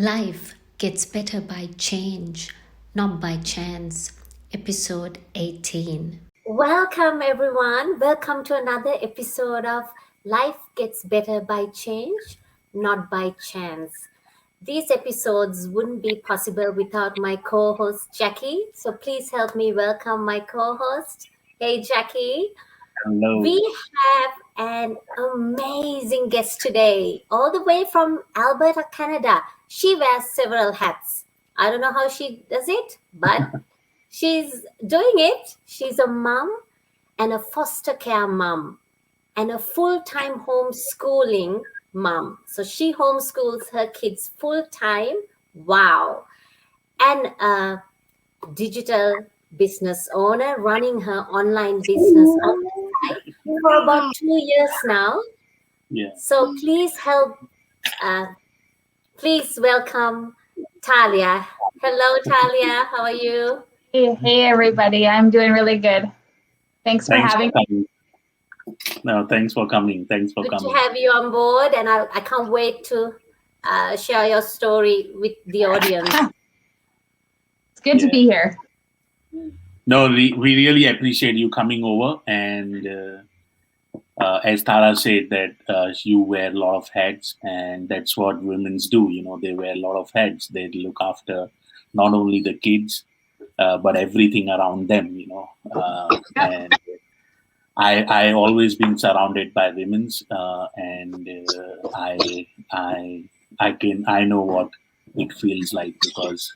Life gets better by change, not by chance. Episode 18. Welcome, everyone. Welcome to another episode of Life Gets Better by Change, Not by Chance. These episodes wouldn't be possible without my co host, Jackie. So please help me welcome my co host. Hey, Jackie. Hello. We have an amazing guest today, all the way from Alberta, Canada. She wears several hats. I don't know how she does it, but she's doing it. She's a mom and a foster care mom and a full time homeschooling mom. So she homeschools her kids full time. Wow. And a digital business owner running her online business on the side for about 2 years now. Yeah. So uh, please welcome Talia. Hello, Talia. How are you? Hey everybody, I'm doing really good. Thanks for Thanks for having me. coming. No, thanks for coming. Thanks for Good to coming. have you on board, and I can't wait to share your story with the audience. It's good to Yeah. be here. No, we really appreciate you coming over. And as Tara said, that you wear a lot of hats, and that's what women's do. You know, they wear a lot of hats. They look after not only the kids, but everything around them. And I always been surrounded by women's, and I know what it feels like, because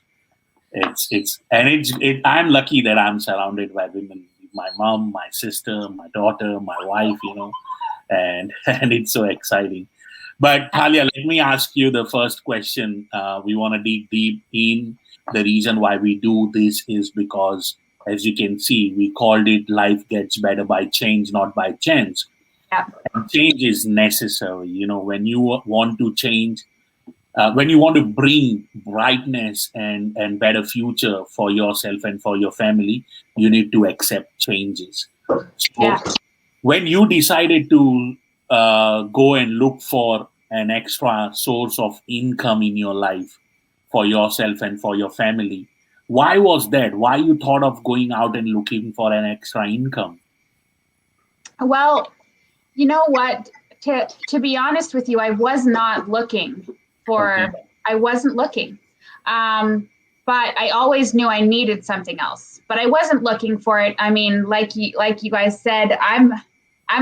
I'm lucky that I'm surrounded by women. My mom, my sister, my daughter, my wife, and and it's so exciting. But Talia, let me ask you the first question. We want to dig deep in. The reason why we do this is because, as you can see, we called it "Life Gets Better by Change, Not by Chance." Yeah. And change is necessary. When you want to change, when you want to bring brightness and better future for yourself and for your family, you need to accept changes. So Yeah. when you decided to go and look for an extra source of income in your life for yourself and for your family, why was that? Why you thought of going out and looking for an extra income? Well, you know what? To be honest with you, I was not looking for. Okay. I wasn't looking, but I always knew I needed something else. But I wasn't looking for it. I mean, like you guys said, I'm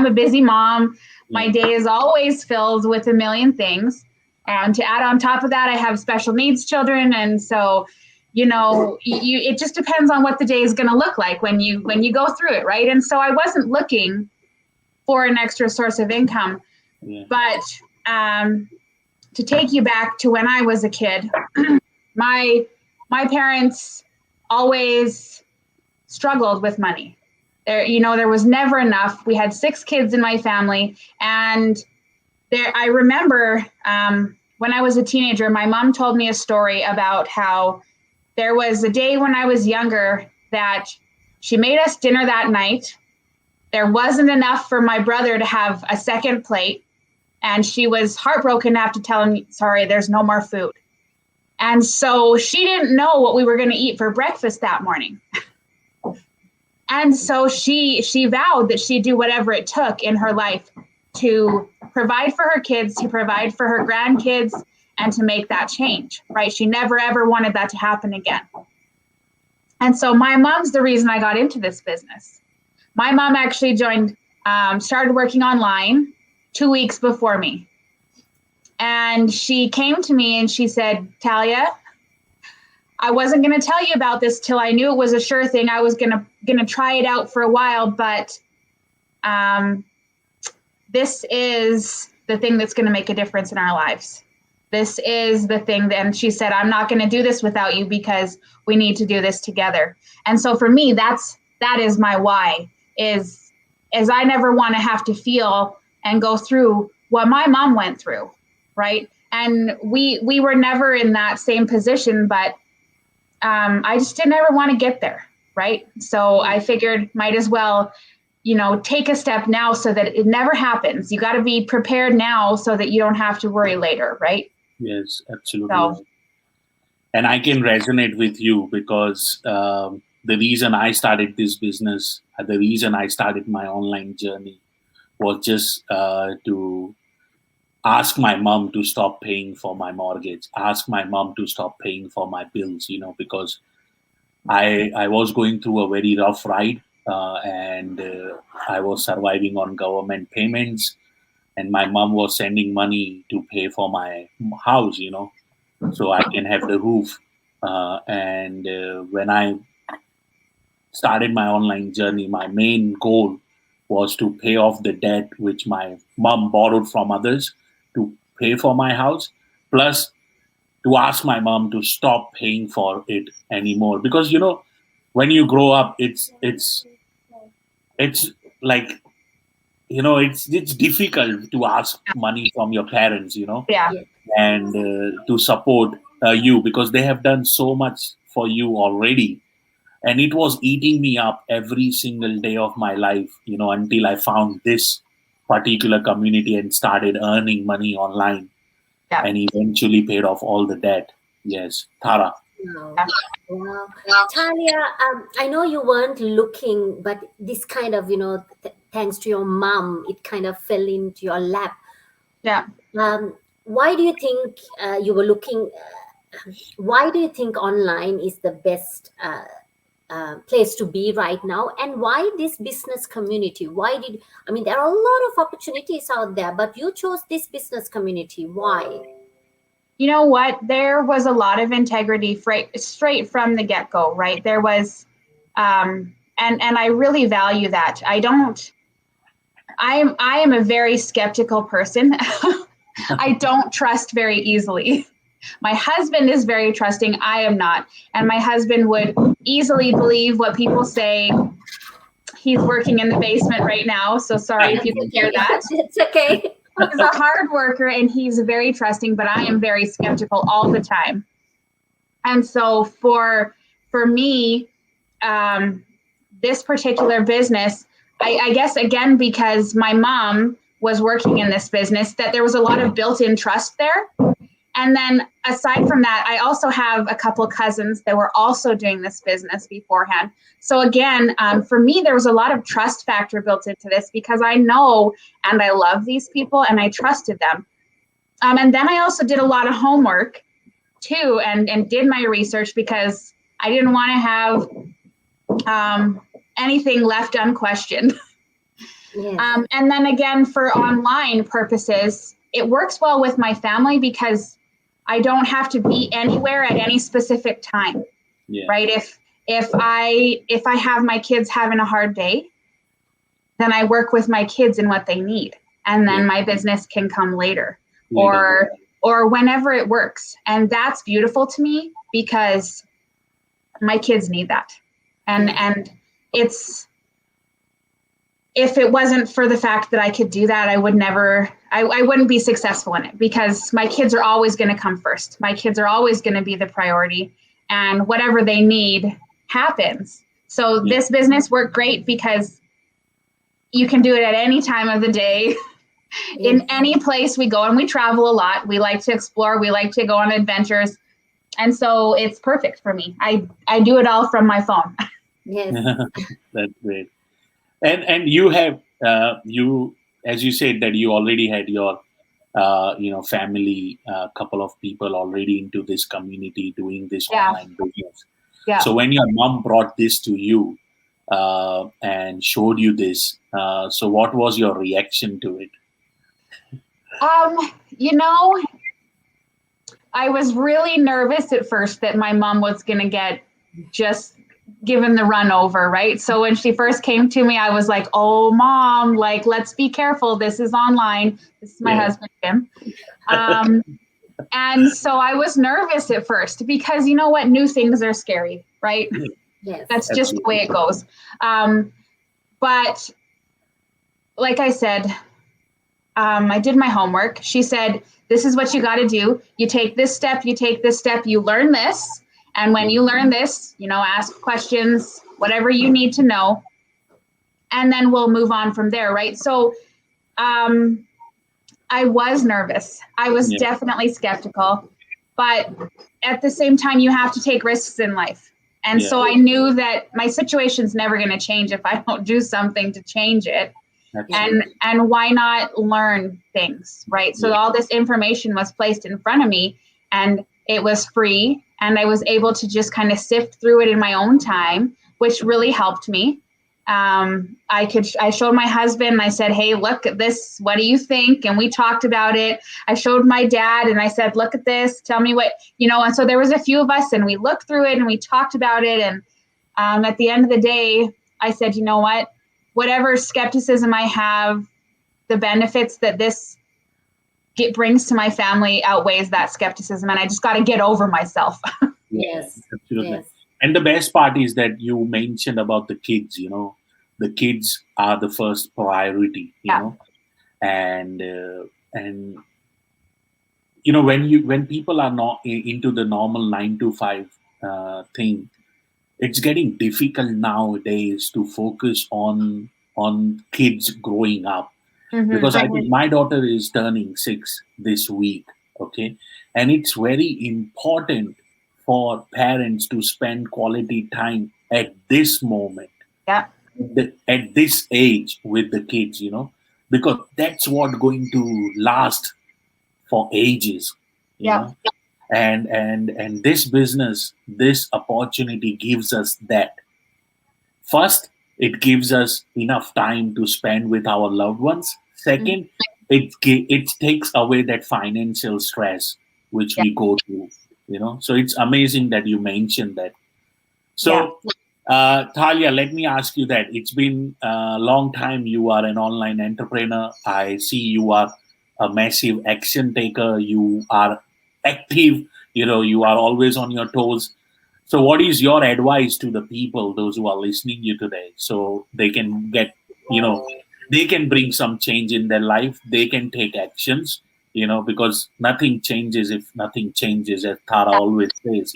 a busy mom. My day is always filled with a million things. And to add on top of that, I have special needs children, and so it just depends on what the day is going to look like when you go through it, right? And so I wasn't looking for an extra source of income. Yeah. But to take you back to when I was a kid, my parents always struggled with money. There was never enough. We had 6 kids in my family, and I remember when I was a teenager, my mom told me a story about how there was a day when I was younger that she made us dinner that night. There wasn't enough for my brother to have a second plate, and she was heartbroken to have to tell him, sorry, there's no more food. And so she didn't know what we were going to eat for breakfast that morning. And so she vowed that she'd do whatever it took in her life to provide for her kids, to provide for her grandkids, and to make that change, right? She never, ever wanted that to happen again. And so my mom's the reason I got into this business. My mom actually started working online 2 weeks before me. And she came to me and she said, Talia, I wasn't going to tell you about this till I knew it was a sure thing. I was going to try it out for a while, but this is the thing that's going to make a difference in our lives. This is the thing. And she said, I'm not going to do this without you, because we need to do this together. And so for me, that is my why, is I never want to have to feel and go through what my mom went through, right? And we were never in that same position, but I just didn't ever want to get there, right? So I figured might as well, take a step now so that it never happens. You got to be prepared now so that you don't have to worry later, right? Yes, absolutely. So and I can resonate with you because the reason I started this business, the reason I started my online journey was just to ask my mom to stop paying for my mortgage, ask my mom to stop paying for my bills, because I was going through a very rough ride, and I was surviving on government payments, and my mom was sending money to pay for my house, so I can have the roof. And when I started my online journey, my main goal was to pay off the debt which my mom borrowed from others to pay for my house, plus to ask my mom to stop paying for it anymore. Because when you grow up, it's like it's difficult to ask money from your parents, Yeah. Yes. and to support you because they have done so much for you already, and it was eating me up every single day of my life, until I found this particular community and started earning money online, Yeah. and eventually paid off all the debt. Yes, Tara. Wow. Wow. Talia, I know you weren't looking, but this kind of, thanks to your mom, it kind of fell into your lap. Yeah. Why do you think you were looking? Why do you think online is the best place to be right now? And why this business community? I mean, there are a lot of opportunities out there, but you chose this business community. Why? You know what? There was a lot of integrity straight from the get-go, right? There was, and I really value that. I am a very skeptical person. I don't trust very easily. My husband is very trusting. I am not. And my husband would easily believe what people say. He's working in the basement right now, so sorry if you can hear that. It's okay. He's a hard worker and he's very trusting, but I am very skeptical all the time. And so for me, this particular business, I guess again because my mom was working in this business, that there was a lot of built-in trust there. And then aside from that, I also have a couple cousins that were also doing this business beforehand. So again, for me, there was a lot of trust factor built into this because I know and I love these people and I trusted them. And then I also did a lot of homework too and did my research because I didn't want to have anything left unquestioned. Yes. And then again, for online purposes, it works well with my family because I don't have to be anywhere at any specific time, right? If I have my kids having a hard day, then I work with my kids in what they need, and then my business can come later. Or whenever it works, and that's beautiful to me because my kids need that, and it's. If it wasn't for the fact that I could do that, I wouldn't be successful in it because my kids are always going to come first. My kids are always going to be the priority, and whatever they need happens. So this business worked great because you can do it at any time of the day, in any place we go, and we travel a lot. We like to explore. We like to go on adventures. And so it's perfect for me. I do it all from my phone. Yes. That's great. And you have you, as you said, that you already had your family, couple of people already into this community doing this online business. Yeah. So when your mom brought this to you and showed you this, so what was your reaction to it? I was really nervous at first that my mom was going to get just given the run over, right? So when she first came to me, I was like, oh, Mom, like, let's be careful. This is online. This is my husband, Tim. And so I was nervous at first because you know what? New things are scary, right? Yes. That's just the way it goes. But like I said, I did my homework. She said, this is what you got to do. You take this step, you learn this. And when you learn this, ask questions, whatever you need to know, and then we'll move on from there, right? So I was nervous. I was definitely skeptical. but at the same time, you have to take risks in life. And Yeah. so I knew that my situation's never going to change if I don't do something to change it. Absolutely. And why not learn things, right? So Yeah. all this information was placed in front of me, and it was free, and I was able to just kind of sift through it in my own time, which really helped me. I showed my husband and I said, hey, look at this. What do you think? And we talked about it. I showed my dad and I said, look at this. Tell me what, and so there was a few of us and we looked through it and we talked about it. And at the end of the day, I said, you know what, whatever skepticism I have, the benefits that this brings to my family outweighs that skepticism. And I just got to get over myself. Yes. Absolutely. Yes. And the best part is that you mentioned about the kids, the kids are the first priority, and when people are not into the normal 9 to 5 thing, it's getting difficult nowadays to focus on kids growing up, because I think my daughter is turning 6 this week, okay, and it's very important for parents to spend quality time at this moment, Yeah. at this age with the kids, because that's what going to last for ages, you Yeah. know and this business, this opportunity gives us that. First, it gives us enough time to spend with our loved ones. Second, it takes away that financial stress which Yeah. we go through. So it's amazing that you mentioned that. Yeah. So, Talia, let me ask you that. It's been a long time you are an online entrepreneur. I see you are a massive action taker. You are active. You are always on your toes. So, what is your advice to the people, those who are listening you today, so they can they can bring some change in their life. They can take actions. Because nothing changes if nothing changes, as Tara always says.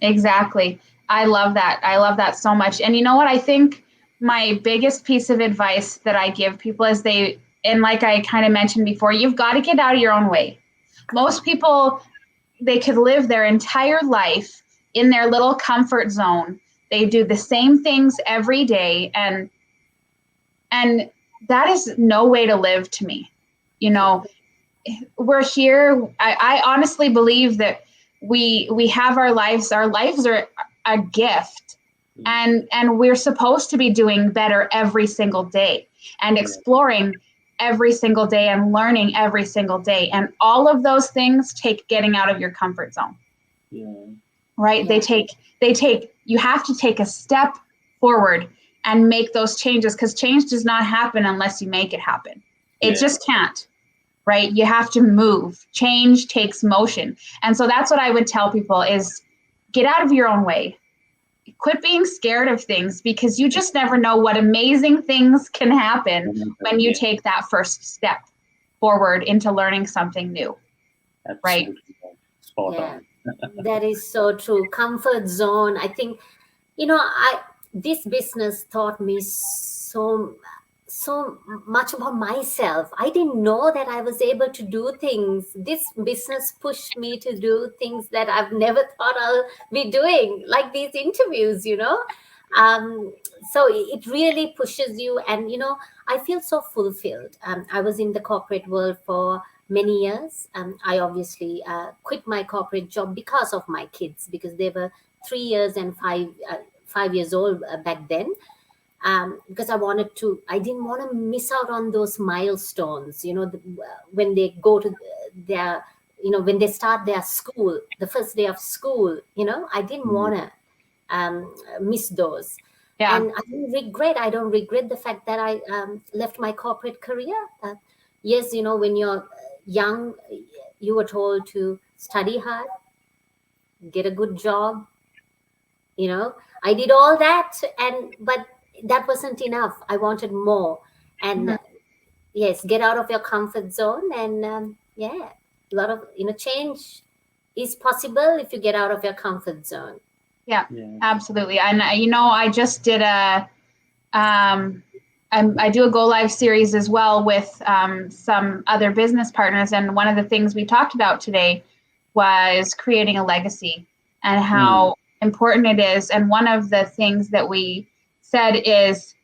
Exactly. I love that. I love that so much. And you know what? I think my biggest piece of advice that I give people is and like I kind of mentioned before, you've got to get out of your own way. Most people, they could live their entire life in their little comfort zone. They do the same things every day, and that is no way to live to me. We're here. I honestly believe that we have our lives. Our lives are a gift, and we're supposed to be doing better every single day and exploring every single day and learning every single day. And all of those things take getting out of your comfort zone. Yeah. Right? Yeah. They take you have to take a step forward and make those changes, because change does not happen unless you make it happen. It Yeah. just can't. Right? You have to move. Change takes motion. And so that's what I would tell people is get out of your own way. Quit being scared of things, because you just never know what amazing things can happen when you take that first step forward into learning something new. Right? Absolutely. Spot Yeah. on. That is so true. Comfort zone. I think, this business taught me so much about myself. I didn't know that I was able to do things. This business pushed me to do things that I've never thought I'll be doing, like these interviews. Um, so it really pushes you, and I feel so fulfilled. I was in the corporate world for many years. I obviously quit my corporate job because of my kids, because they were 3 years and 5 years old back then. Because I didn't want to miss out on those milestones, when they go to their, when they start their school, the first day of school, I didn't want to miss those. Yeah. And I don't regret the fact that I left my corporate career. Yes, when you're young, you were told to study hard, get a good job. I did all that, but that wasn't enough. I wanted more. And yes, get out of your comfort zone, and yeah, a lot of change is possible if you get out of your comfort zone. Yeah, Yeah. absolutely. And I just did I do a Go Live series as well with some other business partners, and one of the things we talked about today was creating a legacy and how important it is. And one of the things that we said is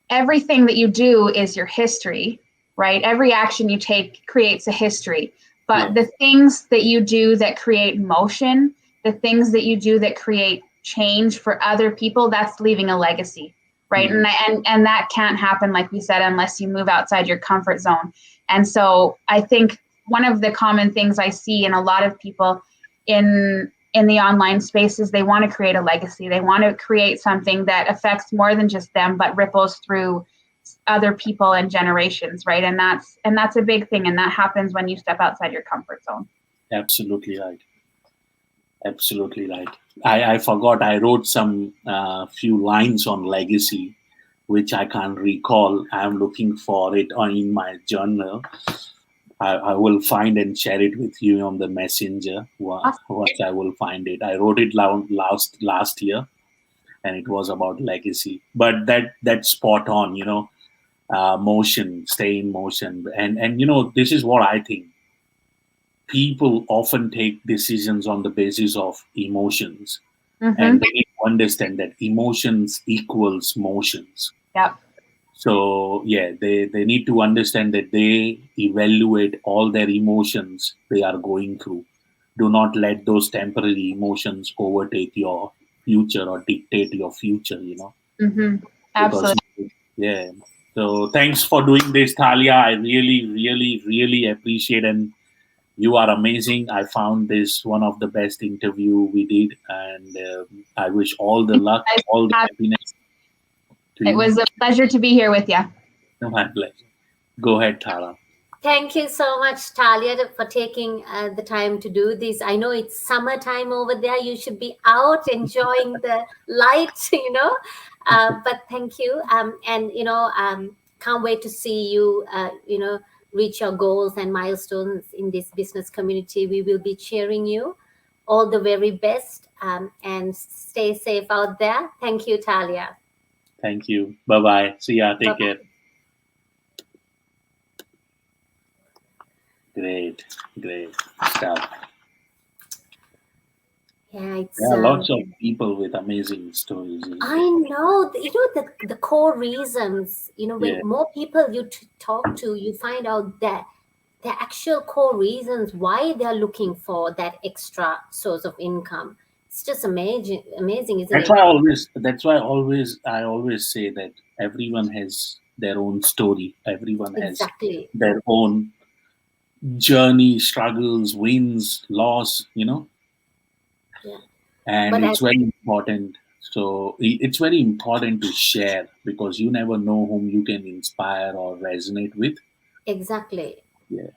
everything that you do is your history, right? Every action you take creates a history. But the things that you do that create motion, the things that you do that create change for other people, that's leaving a legacy, right? And that can't happen, like we said, unless you move outside your comfort zone. And so I think one of the common things I see in a lot of people in the online space is they want to create a legacy. They want to create something that affects more than just them, but ripples through other people and generations, right? And that's a big thing, and that happens when you step outside your comfort zone. Absolutely right. Absolutely right. I forgot I wrote some few lines on legacy, which I can't recall. I'm looking for it in my journal. I will find and share it with you on the messenger once I will find it. I wrote it last year, and it was about legacy. But that's spot on. Motion, stay in motion, and this is what I think. People often take decisions on the basis of emotions, and they need to understand that emotions equals motions. Yep. So they need to understand that they evaluate all their emotions they are going through. Do not let those temporary emotions overtake your future or dictate your future. Absolutely. Because, so thanks for doing this, Talia. I really, really, really appreciate, and you are amazing. I found this one of the best interview we did, and I wish all the luck, all the happiness. It was a pleasure to be here with you. My pleasure. Go ahead, Tara. Thank you so much, Talia, for taking the time to do this. I know it's summertime over there. You should be out enjoying the light, but thank you. Can't wait to see you, reach your goals and milestones in this business community. We will be cheering you. All the very best, and stay safe out there. Thank you, Talia. Thank you. Bye-bye. See ya. Take care. Great stuff. Yeah, there are lots of people with amazing stories. I know. The core reasons. When more people you talk to, you find out that the actual core reasons why they are looking for that extra source of income. It's just amazing, isn't it? That's why I always say that everyone has their own story. Everyone has their own journey, struggles, wins, loss. Yeah. And it's very important. So it's very important to share, because you never know whom you can inspire or resonate with. Exactly. Yeah.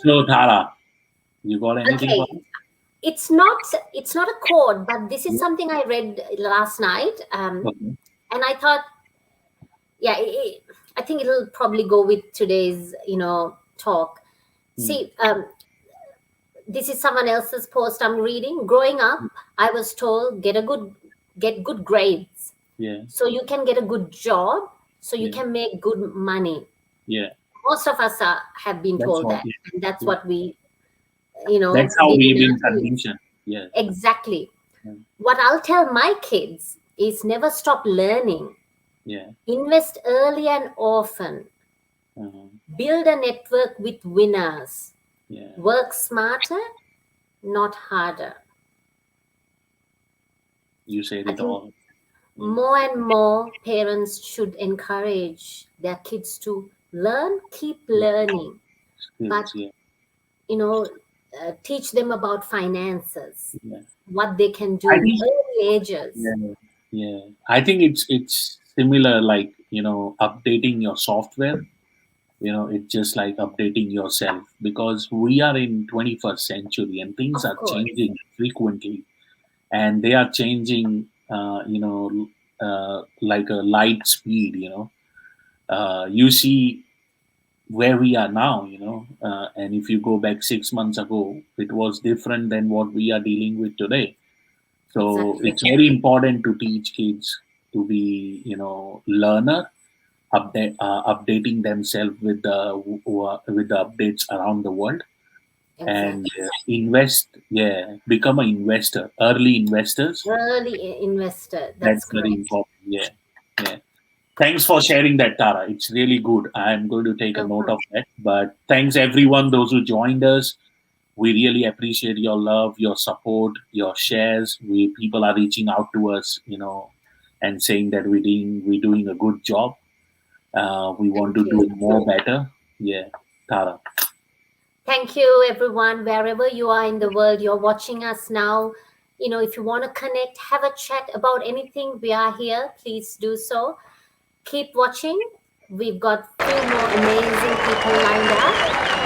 So Tara, you got anything? Okay. It's not a quote, but this is something I read last night, and I thought, I think it'll probably go with today's talk. See, this is someone else's post I'm reading. Growing up, I was told get good grades, so you can get a good job, so you can make good money. Most of us have been told that, and that's what we. That's how we've been conditioned. Yeah. Exactly. What I'll tell my kids is never stop learning. Yeah. Invest early and often. Build a network with winners. Work smarter, not harder. You said it all. More and more parents should encourage their kids to learn, keep learning, but teach them about finances, what they can do in early ages. Yeah. I think it's similar, like updating your software. It's just like updating yourself, because we are in 21st century and things are changing frequently, and they are changing like a light speed. You see where we are now, and if you go back 6 months ago, it was different than what we are dealing with today. So it's very important to teach kids to be learner, updating themselves with the updates around the world, and Exactly. become an investor, early investors. Early investor. That's That's very correct. important. Yeah. Thanks for sharing that, Tara. It's really good. I'm going to take a No note of problem. that. But thanks everyone, those who joined us. We really appreciate your love, your support, your shares. People are reaching out to us, and saying that we're doing a good job. We want to Thank you. do more better. Yeah, Tara. Thank you, everyone. Wherever you are in the world, you're watching us now. If you want to connect, have a chat about anything, we are here. Please do so. Keep watching. We've got few more amazing people lined up.